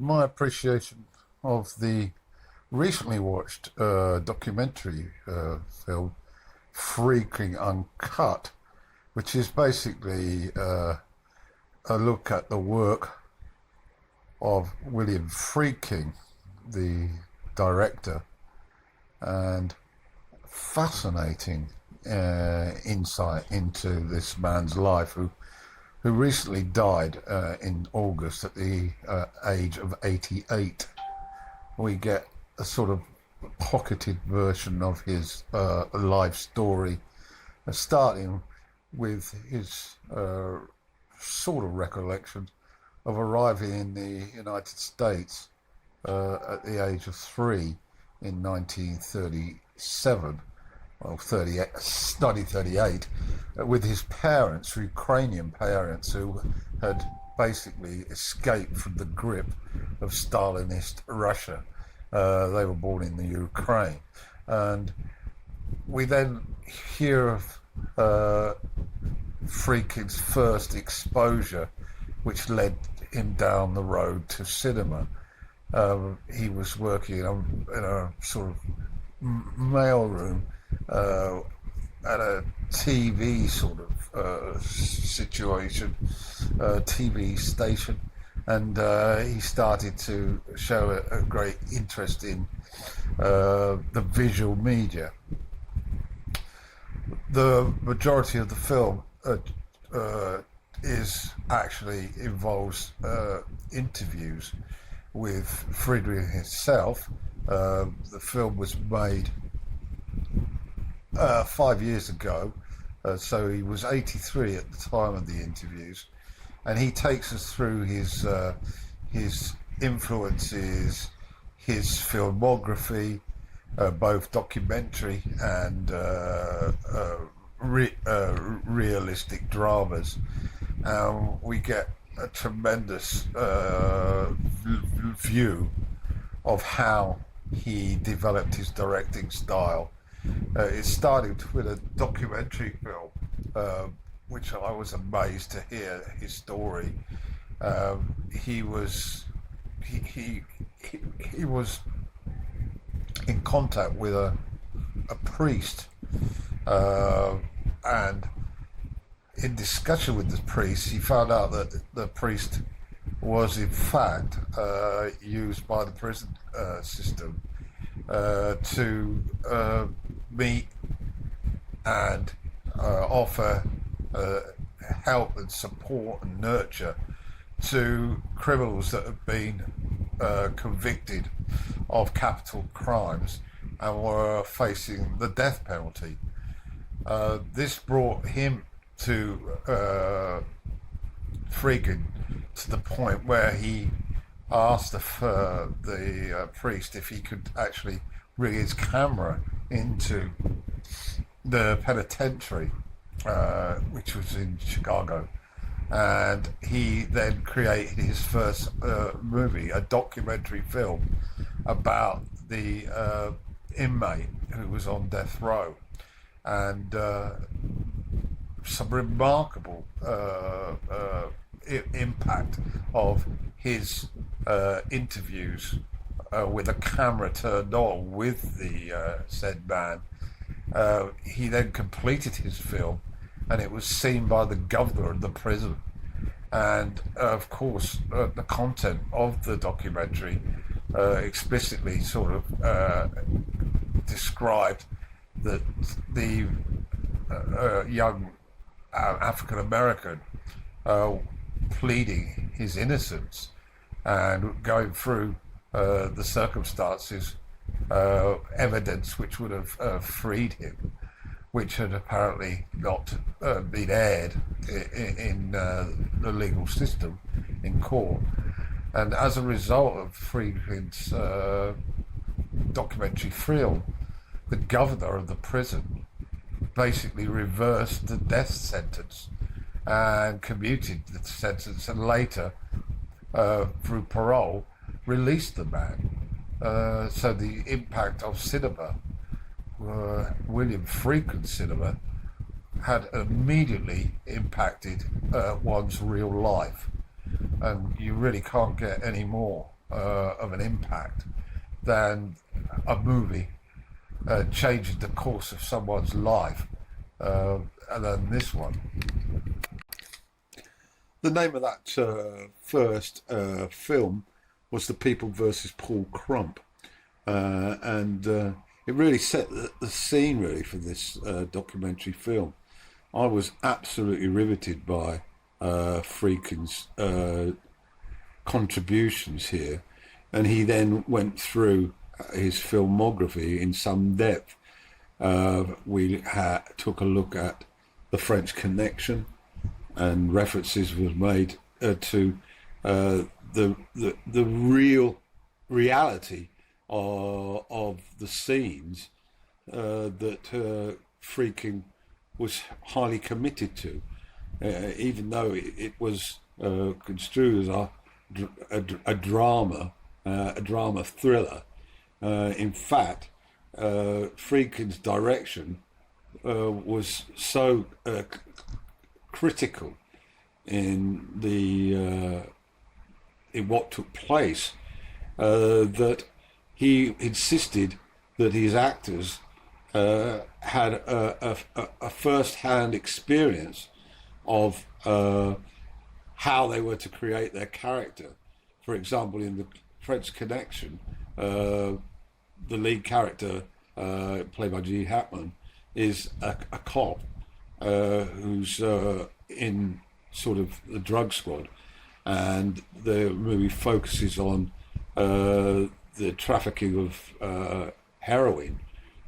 my appreciation of the recently watched documentary film Friedkrin Uncut, which is basically a look at the work of William Friedkin, the director, and fascinating insight into this man's life, who recently died in August at the age of 88. We get a sort of pocketed version of his life story, starting with his sort of recollection of arriving in the United States at the age of 3 in 1937, well, 1938, with his parents, Ukrainian parents, who had basically escaped from the grip of Stalinist Russia. They were born in the Ukraine. And we then hear of Friedkin's first exposure, which led him down the road to cinema. He was working in a sort of mailroom at a TV sort of situation, TV station, and he started to show a great interest in the visual media. The majority of the film involves interviews with Friedrich himself. The film was made 5 years ago, so he was 83 at the time of the interviews, and he takes us through his influences, his filmography, both documentary and realistic dramas. We get a tremendous view of how he developed his directing style. It started with a documentary film, which I was amazed to hear his story. He was in contact with a priest, and in discussion with the priest, he found out that the priest was in fact used by the prison system to meet and offer help and support and nurture to criminals that have been convicted of capital crimes and were facing the death penalty. This brought him to Friedkin to the point where he asked the priest if he could actually bring his camera into the penitentiary, which was in Chicago. And he then created his first movie, a documentary film about the inmate who was on death row. And some remarkable impact of his interviews with a camera turned on with the said man. He then completed his film, and it was seen by the governor of the prison. And of course, the content of the documentary explicitly sort of described that the young African American pleading his innocence and going through the circumstances, evidence which would have freed him, which had apparently not been aired in the legal system in court. And as a result of Friedkin's documentary film, the governor of the prison basically reversed the death sentence and commuted the sentence, and later, through parole, released the man. So the impact of cinema, William Friedkin cinema, had immediately impacted one's real life, and you really can't get any more of an impact than a movie changing the course of someone's life, and then this one. The name of that first film was The People versus Paul Crump, and it really set the scene really for this documentary film. I was absolutely riveted by Friedkin's contributions here, and he then went through his filmography in some depth. We took a look at The French Connection, and references were made to the real reality of the scenes that Friedkin was highly committed to, even though it was construed as a drama thriller. In fact, Friedkin's direction was so critical in what took place that he insisted that his actors had a first-hand experience of how they were to create their character. For example, in The French Connection, the lead character, played by G. Hackman, is a cop who's in sort of the drug squad, and the movie focuses on the trafficking of heroin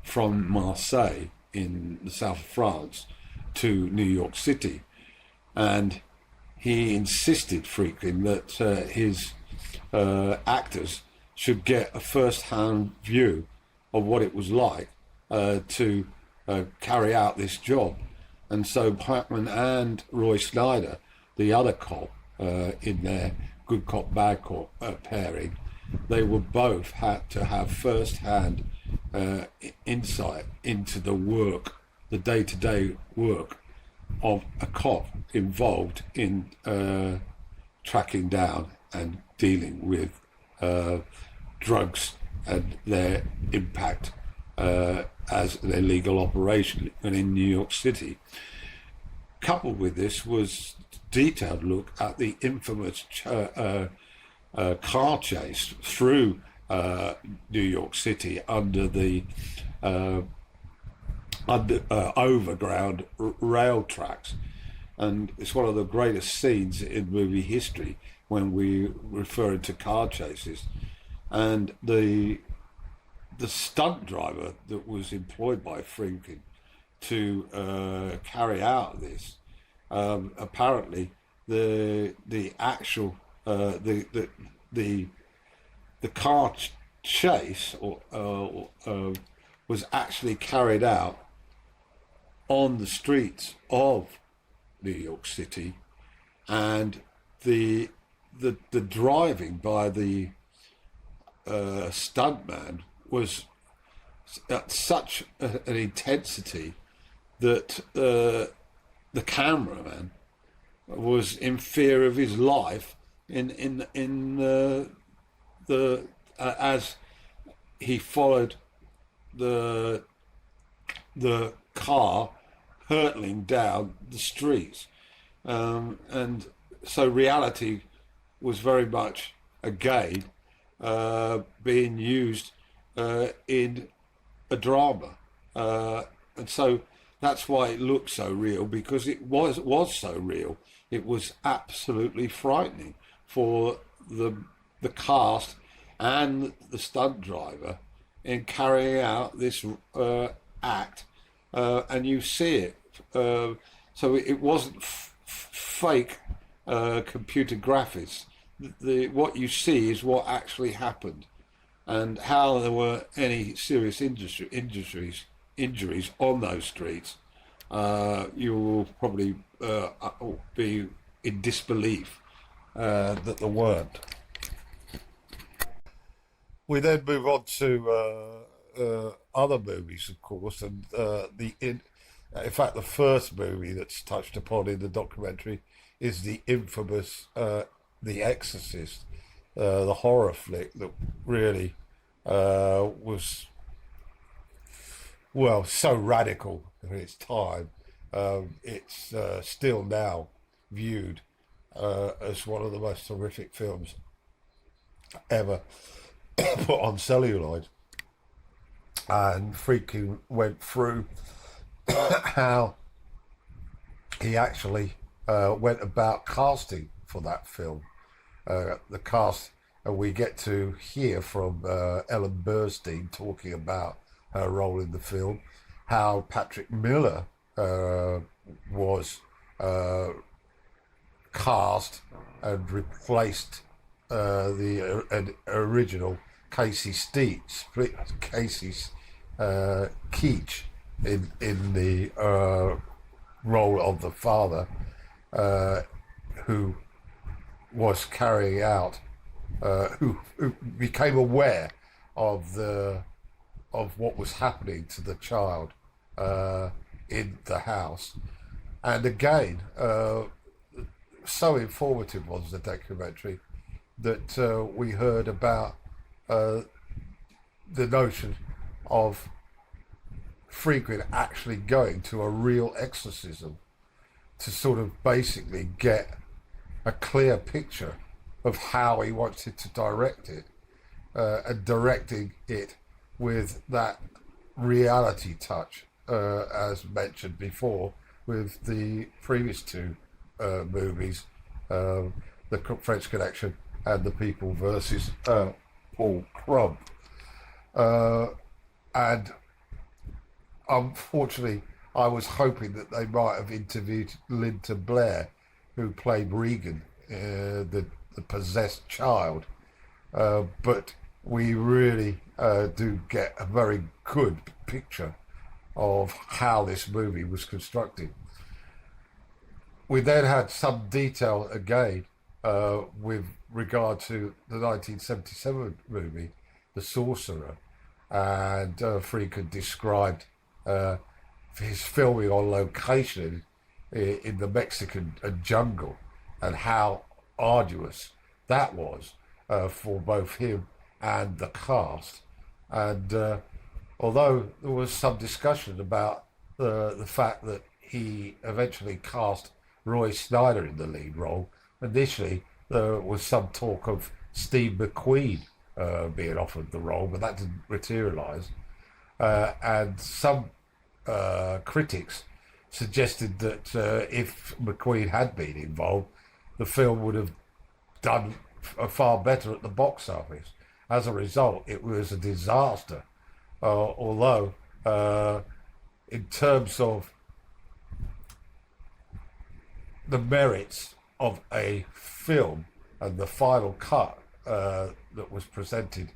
from Marseille in the south of France to New York City. And he insisted, Friedkin, that his actors should get a first-hand view of what it was like to carry out this job. And so Hackman and Roy Schneider, the other cop in their good cop, bad cop pairing, they were both had to have first-hand insight into the work, the day-to-day work of a cop involved in tracking down and dealing with drugs and their impact as an illegal operation and in New York City. Coupled with this was detailed look at the infamous car chase through New York City under the overground rail tracks. And it's one of the greatest scenes in movie history when we refer to car chases. And the stunt driver that was employed by Friedkin to carry out this, apparently the actual the car chase was actually carried out on the streets of New York City, and the driving by the stuntman was at such an intensity that the cameraman was in fear of his life in as he followed the car hurtling down the streets, and so reality was very much again being used in a drama, and so that's why it looked so real, because it was so real. It was absolutely frightening for the cast and the stunt driver in carrying out this act, and you see it. So it wasn't fake computer graphics. What you see is what actually happened, and how there were any serious injuries on those streets. You will probably be in disbelief that there weren't. We then move on to other movies, of course, and in fact, the first movie that's touched upon in the documentary is the infamous The Exorcist. the horror flick that really was, well, so radical in its time. It's still now viewed as one of the most horrific films ever put on celluloid. And Friedkin went through how he actually went about casting for that film. The cast, and we get to hear from Ellen Burstyn talking about her role in the film, how Patrick Miller was cast and replaced the original Casey Keach in the role of the father, who was carrying out, who became aware of what was happening to the child in the house. And again, so informative was the documentary that we heard about the notion of Friedkrin actually going to a real exorcism to sort of basically get a clear picture of how he wanted to direct it, and directing it with that reality touch, as mentioned before, with the previous two movies, The French Connection and The People versus Paul Crump. And unfortunately, I was hoping that they might have interviewed Linda Blair, who played Regan, the possessed child. But we really do get a very good picture of how this movie was constructed. We then had some detail again with regard to the 1977 movie, The Sorcerer, and Friedkin described his filming on location in the Mexican jungle and how arduous that was for both him and the cast. And although there was some discussion about the fact that he eventually cast Roy Snyder in the lead role, initially there was some talk of Steve McQueen being offered the role, but that didn't materialise. And some critics suggested that if McQueen had been involved, the film would have done far better at the box office. As a result, it was a disaster. Although, in terms of the merits of a film and the final cut that was presented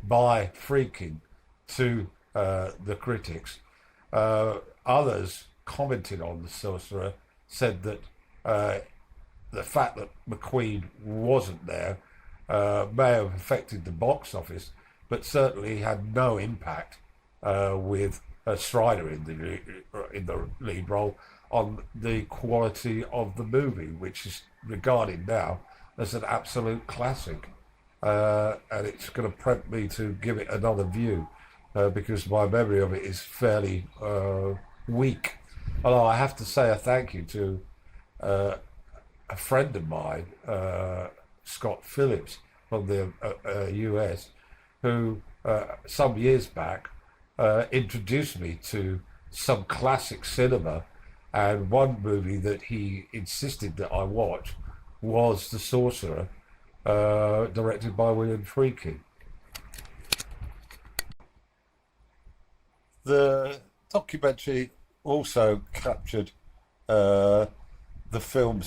by Friedkin to the critics, others commented on The Sorcerer said that the fact that McQueen wasn't there may have affected the box office, but certainly had no impact with Strider in the lead role on the quality of the movie, which is regarded now as an absolute classic. And it's going to prompt me to give it another view because my memory of it is fairly weak. Although I have to say a thank you to a friend of mine, Scott Phillips from the US, who some years back introduced me to some classic cinema, and one movie that he insisted that I watch was The Sorcerer, directed by William Friedkrin. The documentary also captured the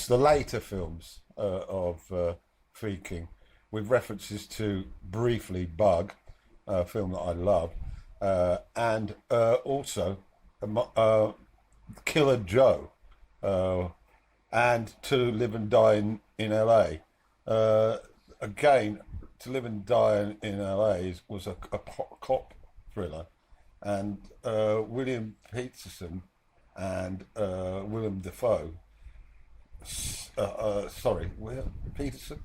later films of Friedkin, with references to briefly Bug, a film that I love, and also Killer Joe, and To Live and Die in LA. Again, To Live and Die in LA was a cop thriller, and William Peterson and Willem Dafoe, William Peterson?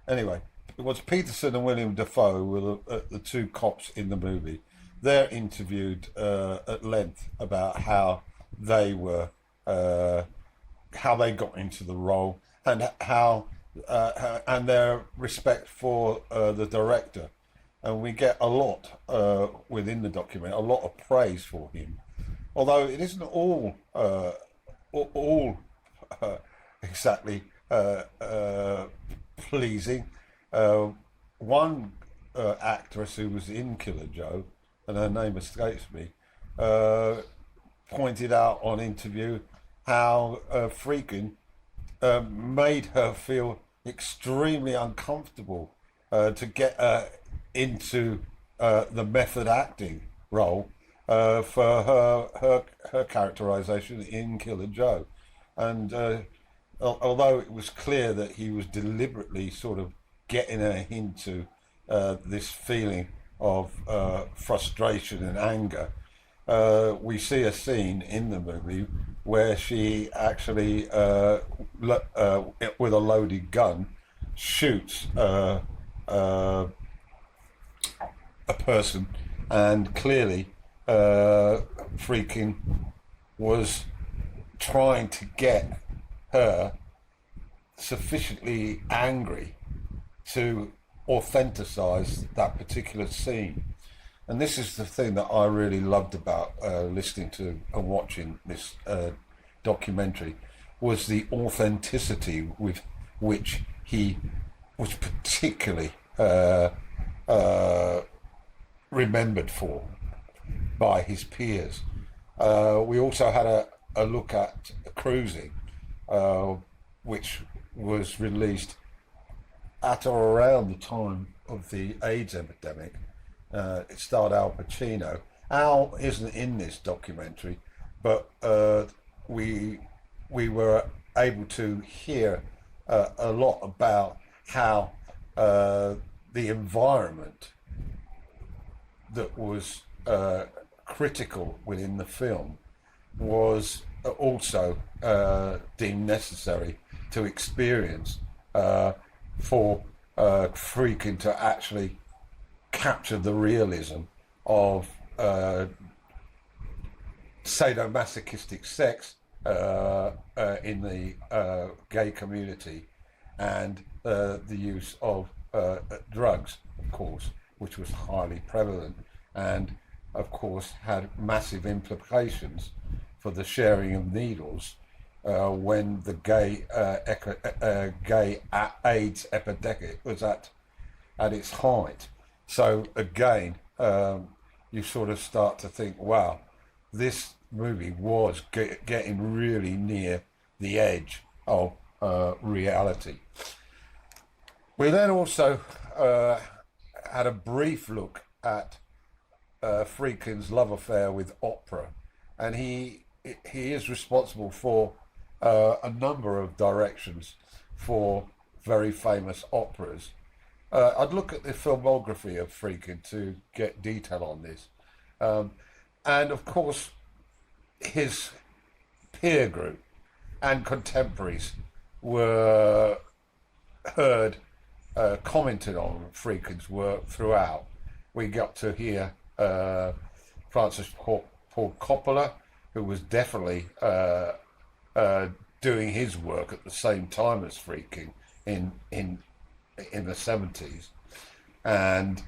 Anyway, it was Peterson and William Dafoe were the two cops in the movie. They're interviewed at length about they were, uh, how they got into the role, and and their respect for the director. And we get a lot within the document, a lot of praise for him, although it isn't all uh, exactly pleasing. Uh, One actress who was in Killer Joe, and her name escapes me, uh, pointed out on interview how Friedkin made her feel extremely uncomfortable to get into the method acting role for her characterization in Killer Joe. And although it was clear that he was deliberately sort of getting her into this feeling of frustration and anger, we see a scene in the movie where she actually, with a loaded gun, shoots a person, and clearly Friedkin was trying to get her sufficiently angry to authenticize that particular scene. And this is the thing that I really loved about listening to and watching this documentary, was the authenticity with which he was particularly uh, remembered for by his peers. We also had a look at Cruising, which was released at or around the time of the AIDS epidemic. It starred Al Pacino. Al isn't in this documentary, but we were able to hear a lot about how the environment that was critical within the film was also deemed necessary to experience for Friedkin to actually capture the realism of sadomasochistic sex in the gay community, and the use of drugs, of course, which was highly prevalent, and of course had massive implications for the sharing of needles when the gay AIDS epidemic was at its height. So again, you sort of start to think, wow, this movie was getting really near the edge of reality. We then also had a brief look at Friedkin's love affair with opera, and he is responsible for a number of directions for very famous operas. I'd look at the filmography of Friedkin to get detail on this, and of course his peer group and contemporaries were heard commented on Friedkin's work throughout. We got to hear Francis Ford Coppola, who was definitely doing his work at the same time as Friedkin in the 70s. And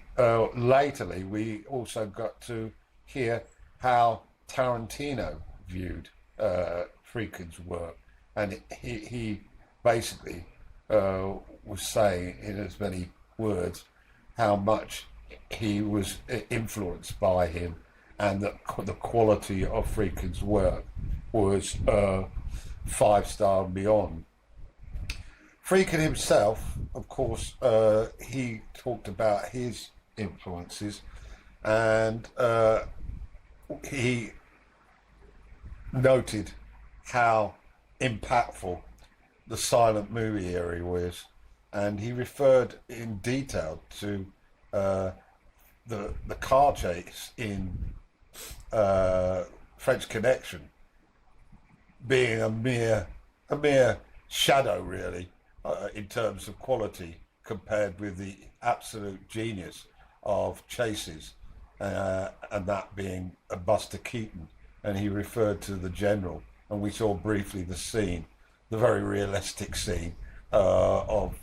latterly, we also got to hear how Tarantino viewed Friedkin's work, and he basically was saying in as many words how much he was influenced by him, and that the quality of Friedkin's work was 5-star and beyond. Friedkin himself, of course, he talked about his influences, and he noted how impactful the silent movie era was, and he referred in detail to the car chase in French Connection being a mere shadow, really, in terms of quality, compared with the absolute genius of Chase's, and that being a Buster Keaton. And he referred to the general, and we saw briefly the scene, the very realistic scene of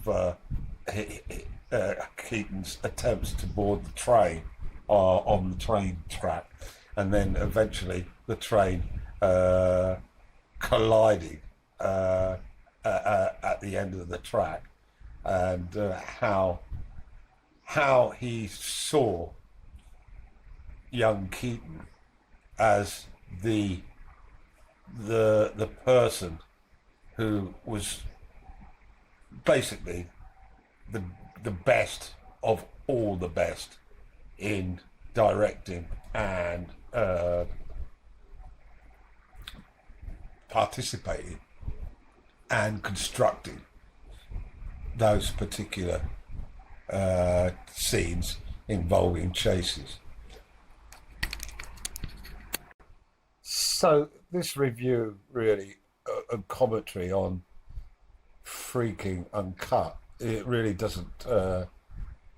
Keaton's attempts to board the train on the train track, and then eventually the train colliding at the end of the track, and how he saw young Keaton as the person who was basically the best of all the best in directing and participating and constructing those particular scenes involving chases. So this review really and commentary on Friedkrin Uncut, it really doesn't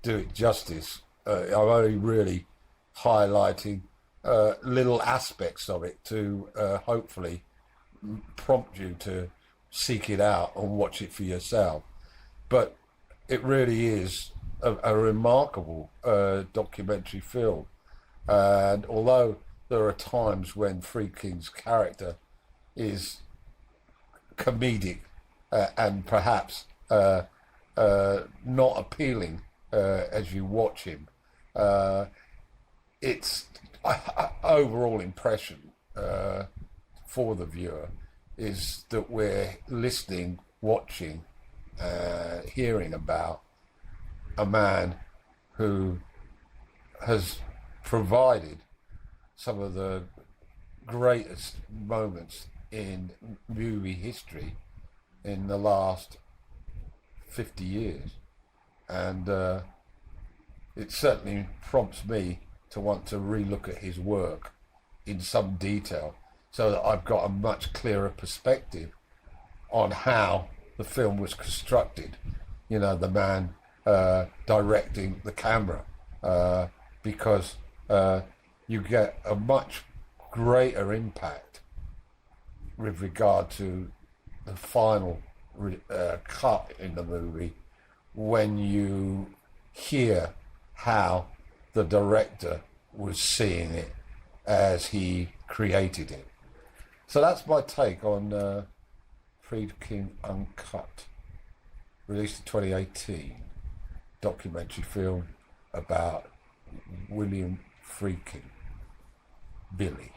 do it justice. I'm only really highlighting little aspects of it to hopefully prompt you to seek it out and watch it for yourself. But it really is a remarkable documentary film. And although there are times when Friedkin's character is comedic and perhaps not appealing as you watch him, its overall impression for the viewer is that we're listening, watching, hearing about a man who has provided some of the greatest moments in movie history in the last 50 years. And it certainly prompts me to want to relook at his work in some detail so that I've got a much clearer perspective on how the film was constructed. You know, the man directing the camera, because you get a much greater impact with regard to the final cut in the movie when you hear how the director was seeing it as he created it. So that's my take on Friedkrin Uncut, released in 2018, documentary film about William Friedkin, Billy.